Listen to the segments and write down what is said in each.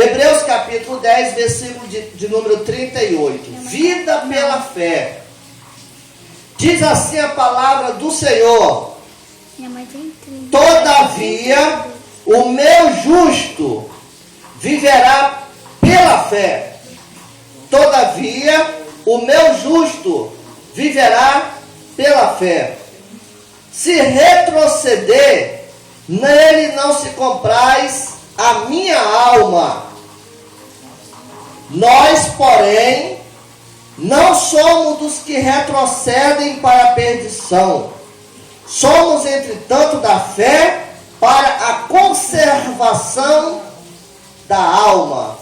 Hebreus capítulo 10, versículo de número 38. Vida pela fé. Diz assim a palavra do Senhor: todavia o meu justo viverá pela fé. Todavia o meu justo viverá pela fé. Se retroceder, nele não se compraz a minha alma. Nós, porém, não somos dos que retrocedem para a perdição. Somos, entretanto, da fé para a conservação da alma.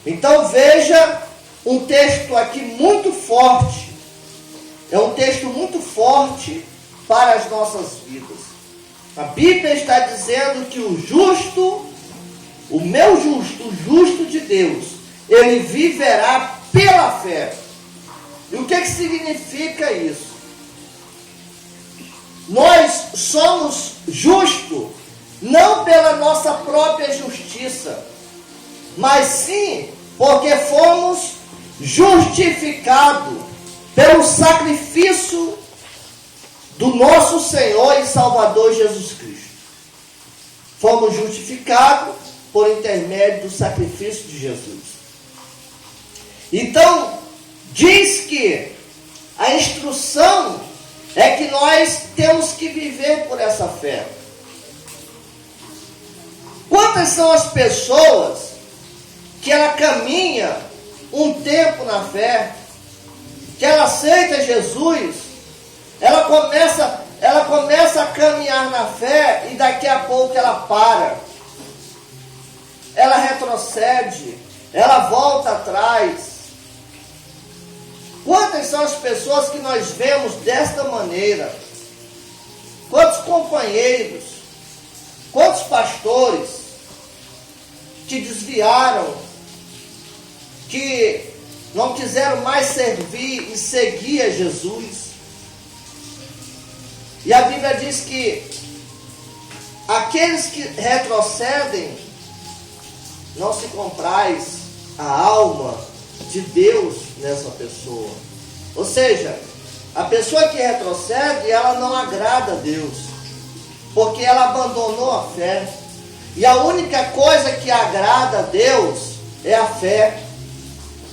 Então veja um texto aqui muito forte. É um texto muito forte para as nossas vidas. A Bíblia está dizendo que o justo, o meu justo, o justo de Deus, ele viverá pela fé. E o que significa isso? Nós somos justos, não pela nossa própria justiça, mas sim porque fomos justificados pelo sacrifício do nosso Senhor e Salvador Jesus Cristo. Fomos justificados por intermédio do sacrifício de Jesus. Então, diz que a instrução é que nós temos que viver por essa fé. Quantas são as pessoas que ela caminha um tempo na fé, que ela aceita Jesus, ela começa a caminhar na fé e daqui a pouco ela para, ela retrocede, ela volta atrás. Quantas são as pessoas que nós vemos desta maneira? Quantos companheiros, quantos pastores que desviaram, que não quiseram mais servir e seguir a Jesus? E a Bíblia diz que aqueles que retrocedem, não se compraz a alma de Deus nessa pessoa. Ou seja, a pessoa que retrocede, ela não agrada a Deus, porque ela abandonou a fé. E a única coisa que agrada a Deus é a fé.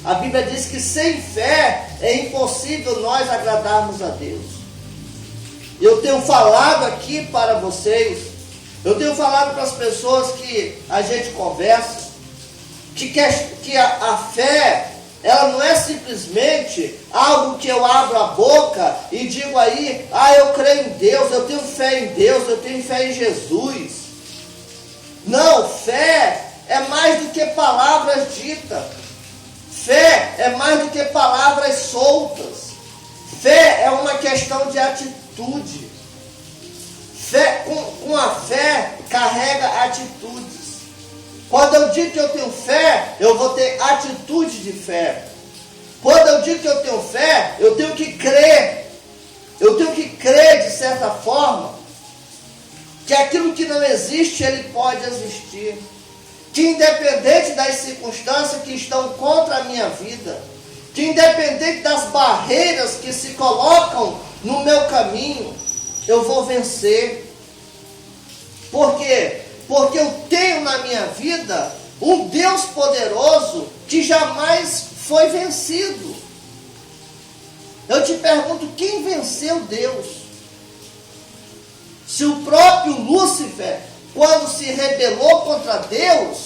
A Bíblia diz que sem fé é impossível nós agradarmos a Deus. Eu tenho falado aqui para vocês, eu tenho falado para as pessoas que a gente conversa, que a fé, ela não é simplesmente algo que eu abro a boca e digo aí, eu creio em Deus, eu tenho fé em Deus, eu tenho fé em Jesus. Não, fé é mais do que palavras ditas. Fé é mais do que palavras soltas. Fé é uma questão de atitude. Fé, com a fé, carrega atitudes. Quando eu digo que eu tenho fé, eu vou ter atitude de fé. Quando eu digo que eu tenho fé, eu tenho que crer. Eu tenho que crer de certa forma que aquilo que não existe, ele pode existir. Que independente das circunstâncias que estão contra a minha vida, que independente das barreiras que se colocam no meu caminho, eu vou vencer. Por quê? Porque eu tenho na minha vida um Deus poderoso que jamais foi vencido. Eu te pergunto, quem venceu Deus? Se o próprio Lúcifer, quando se rebelou contra Deus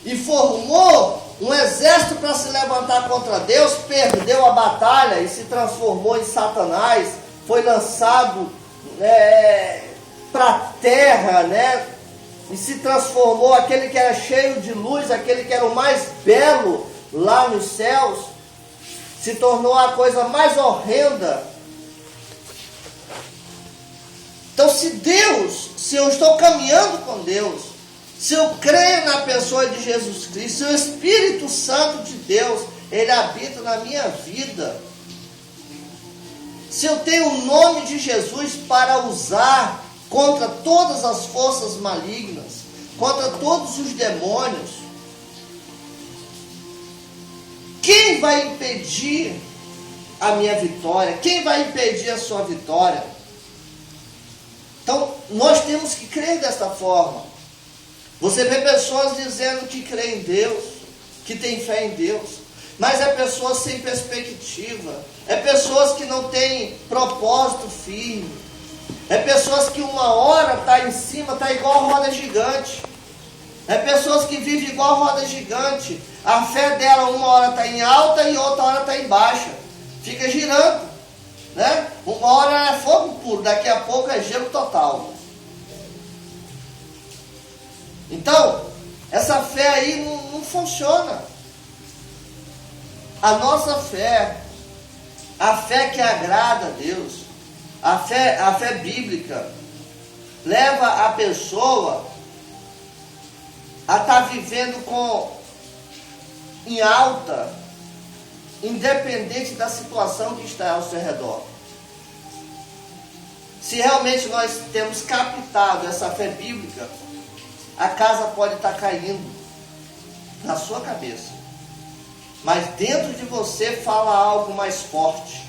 e formou um exército para se levantar contra Deus, perdeu a batalha e se transformou em Satanás, foi lançado para a terra, e se transformou, aquele que era cheio de luz, aquele que era o mais belo lá nos céus, se tornou a coisa mais horrenda. Então, se eu estou caminhando com Deus, se eu creio na pessoa de Jesus Cristo, se o Espírito Santo de Deus, ele habita na minha vida, se eu tenho o nome de Jesus para usar contra todas as forças malignas, contra todos os demônios, quem vai impedir a minha vitória? Quem vai impedir a sua vitória? Então, nós temos que crer desta forma. Você vê pessoas dizendo que crê em Deus, que tem fé em Deus, mas é pessoas sem perspectiva, é pessoas que não têm propósito firme, é pessoas que uma hora está em cima, está igual a roda gigante, é pessoas que vivem igual a roda gigante, a fé dela uma hora está em alta e outra hora está em baixa, fica girando, né? Uma hora é fogo puro, daqui a pouco é gelo total. Então, essa fé aí não funciona. A nossa fé, a fé que agrada a Deus, a fé bíblica, leva a pessoa a estar vivendo em alta, independente da situação que está ao seu redor. Se realmente nós temos captado essa fé bíblica, a casa pode estar caindo na sua cabeça, mas dentro de você fala algo mais forte,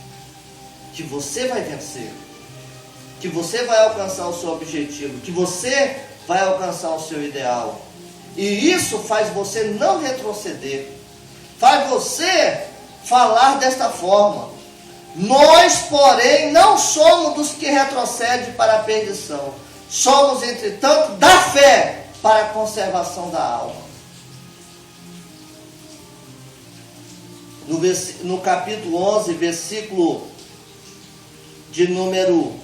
que você vai vencer, que você vai alcançar o seu objetivo, que você vai alcançar o seu ideal. E isso faz você não retroceder, faz você falar desta forma: nós, porém, não somos dos que retrocedem para a perdição, somos, entretanto, da fé para a conservação da alma. No capítulo 11, versículo de número...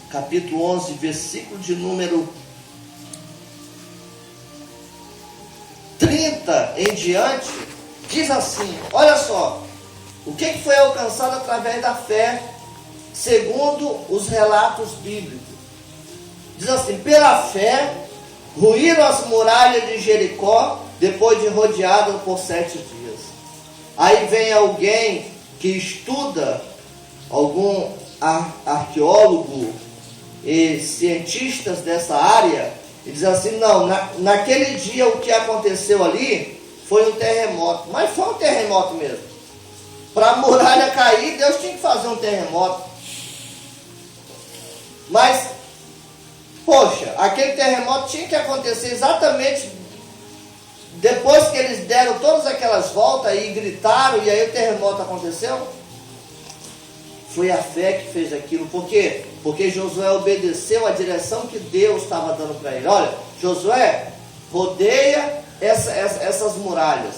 Capítulo 11, versículo de número 30 em diante, diz assim, olha só, o que foi alcançado através da fé, segundo os relatos bíblicos. Diz assim: pela fé, ruíram as muralhas de Jericó, depois de rodeado por 7 dias. Aí vem alguém que estuda, algum arqueólogo e cientistas dessa área, e diz assim: não, naquele dia o que aconteceu ali foi um terremoto. Mas foi um terremoto mesmo. Para a muralha cair, Deus tinha que fazer um terremoto. Mas, poxa, aquele terremoto tinha que acontecer exatamente depois que eles deram todas aquelas voltas e gritaram, e aí o terremoto aconteceu. Foi a fé que fez aquilo. Por quê? Porque Josué obedeceu a direção que Deus estava dando para ele. Olha, Josué, rodeia essas muralhas.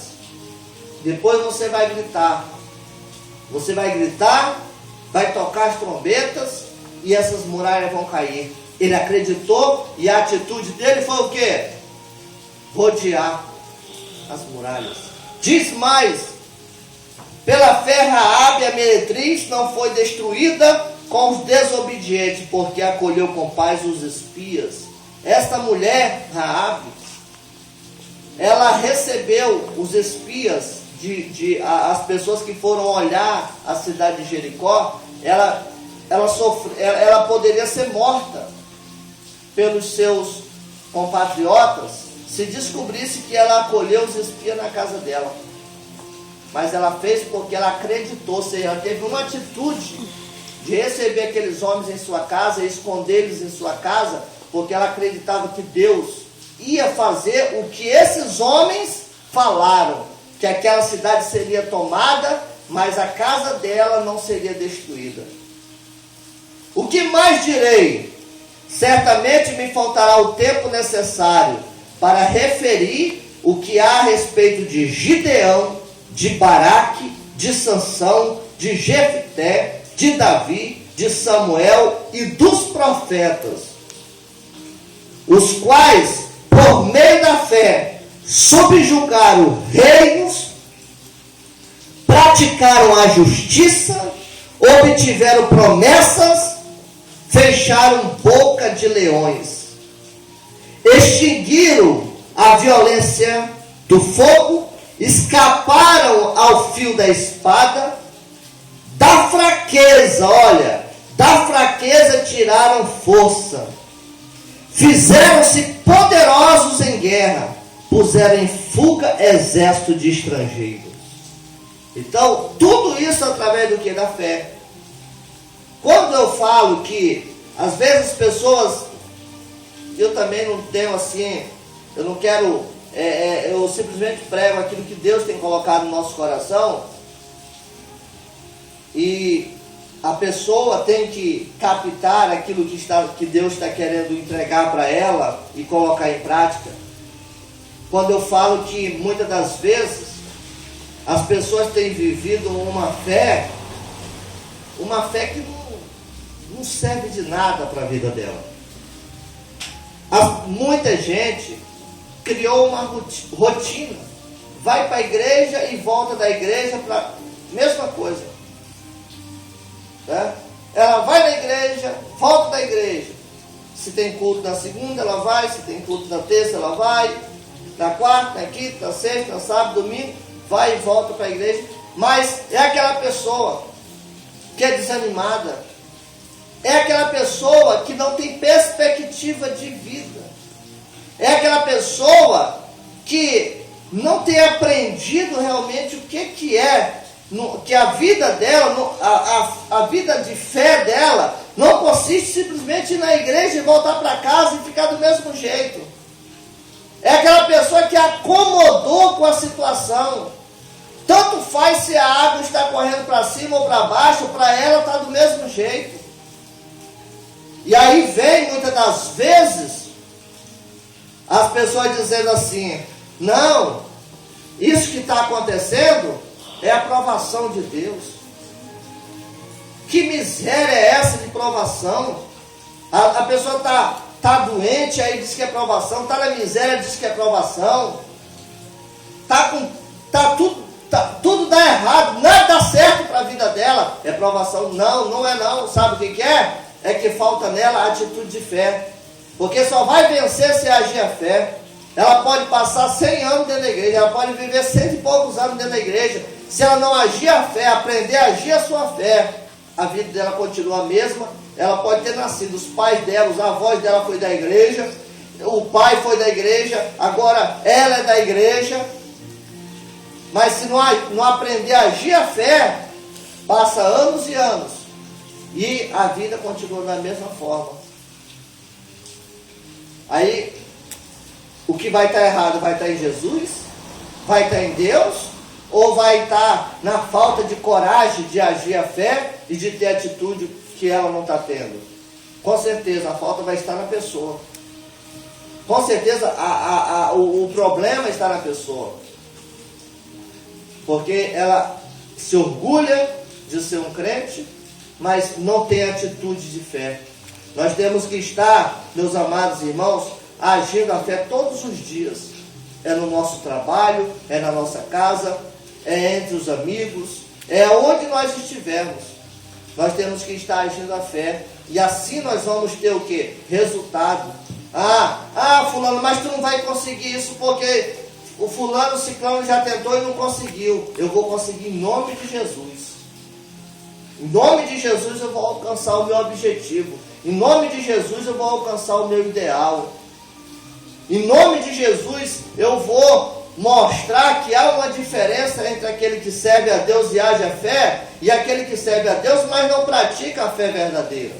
Depois você vai gritar. Você vai gritar, vai tocar as trombetas e essas muralhas vão cair. Ele acreditou e a atitude dele foi o quê? Rodear as muralhas. Diz mais: pela fé Raabe, a meretriz, não foi destruída com os desobedientes, porque acolheu com paz os espias. Esta mulher, Raabe, ela recebeu os espias, as pessoas que foram olhar a cidade de Jericó. Ela poderia ser morta pelos seus compatriotas se descobrisse que ela acolheu os espias na casa dela. Mas ela fez porque ela acreditou, ou seja, ela teve uma atitude de receber aqueles homens em sua casa e esconder-eles em sua casa, porque ela acreditava que Deus ia fazer o que esses homens falaram, que aquela cidade seria tomada, mas a casa dela não seria destruída. O que mais direi? Certamente me faltará o tempo necessário para referir o que há a respeito de Gideão, de Baraque, de Sansão, de Jefté, de Davi, de Samuel e dos profetas, os quais, por meio da fé, subjugaram reinos, praticaram a justiça, obtiveram promessas, fecharam boca de leões, extinguiram a violência do fogo, escaparam ao fio da espada, da fraqueza, olha, da fraqueza tiraram força, fizeram-se poderosos em guerra, puseram em fuga exército de estrangeiros. Então, tudo isso através do que? Da fé. Quando eu falo que, às vezes, pessoas, eu também não tenho assim, eu não quero, eu simplesmente prego aquilo que Deus tem colocado no nosso coração, e a pessoa tem que captar aquilo que Deus está querendo entregar para ela e colocar em prática. Quando eu falo que muitas das vezes as pessoas têm vivido uma fé que não serve de nada para a vida dela. Muita gente criou uma rotina, vai para a igreja e volta da igreja para a mesma coisa. Né? Ela vai na igreja, volta da igreja. Se tem culto na segunda, ela vai. Se tem culto na terça, ela vai. Na quarta, na quinta, na sexta, na sábado, domingo, vai e volta para a igreja. Mas é aquela pessoa que é desanimada, é aquela pessoa que não tem perspectiva de vida, é aquela pessoa que não tem aprendido realmente o que é, que a vida dela, a vida de fé dela, não consiste simplesmente ir na igreja e voltar para casa e ficar do mesmo jeito. É aquela pessoa que acomodou com a situação. Tanto faz se a água está correndo para cima ou para baixo, para ela está do mesmo jeito. E aí vem, muitas das vezes, as pessoas dizendo assim: não, isso que está acontecendo é a provação de Deus. Que miséria é essa de provação? A pessoa está doente, aí diz que é provação. Está na miséria, diz que é provação. Tudo dá errado, nada dá certo para a vida dela. É provação? Não, não é não. Sabe o que é? É que falta nela a atitude de fé. Porque só vai vencer se agir a fé. Ela pode passar 100 anos dentro da igreja, ela pode viver 100 e poucos anos dentro da igreja. Se ela não agir a fé, aprender a agir a sua fé, a vida dela continua a mesma. Ela pode ter nascido, os pais dela, os avós dela foi da igreja, o pai foi da igreja, agora ela é da igreja. Mas se não aprender a agir a fé, passa anos e anos, e a vida continua da mesma forma. Aí, o que vai estar errado vai estar em Jesus? Vai estar em Deus? Ou vai estar na falta de coragem de agir a fé e de ter atitude que ela não está tendo? Com certeza, a falta vai estar na pessoa. Com certeza, o problema está na pessoa. Porque ela se orgulha de ser um crente, mas não tem atitude de fé. Nós temos que estar, meus amados irmãos, agindo a fé todos os dias. É no nosso trabalho, é na nossa casa, é entre os amigos, é onde nós estivermos. Nós temos que estar agindo a fé. E assim nós vamos ter o quê? Resultado. Fulano, mas tu não vai conseguir isso porque o fulano, o ciclano já tentou e não conseguiu. Eu vou conseguir em nome de Jesus. Em nome de Jesus eu vou alcançar o meu objetivo. Em nome de Jesus eu vou alcançar o meu ideal. Em nome de Jesus eu vou mostrar que há uma diferença entre aquele que serve a Deus e age a fé, e aquele que serve a Deus, mas não pratica a fé verdadeira.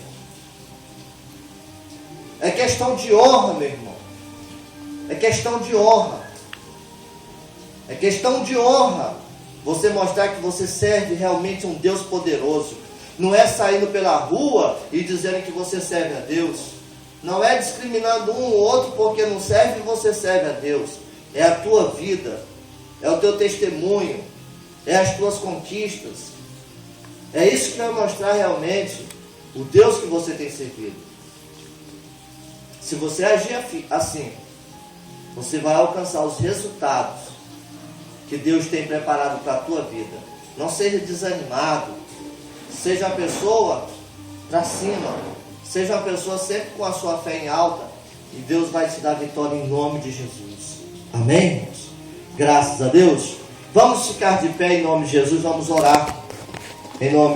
É questão de honra, meu irmão. É questão de honra. É questão de honra. Você mostrar que você serve realmente um Deus poderoso. Não é saindo pela rua e dizendo que você serve a Deus. Não é discriminando um ou outro porque não serve e você serve a Deus. É a tua vida, é o teu testemunho, é as tuas conquistas. É isso que vai mostrar realmente o Deus que você tem servido. Se você agir assim, você vai alcançar os resultados que Deus tem preparado para a tua vida. Não seja desanimado, seja uma pessoa para cima, seja uma pessoa sempre com a sua fé em alta, e Deus vai te dar vitória em nome de Jesus. Amém, irmãos? Graças a Deus. Vamos ficar de pé em nome de Jesus, vamos orar em nome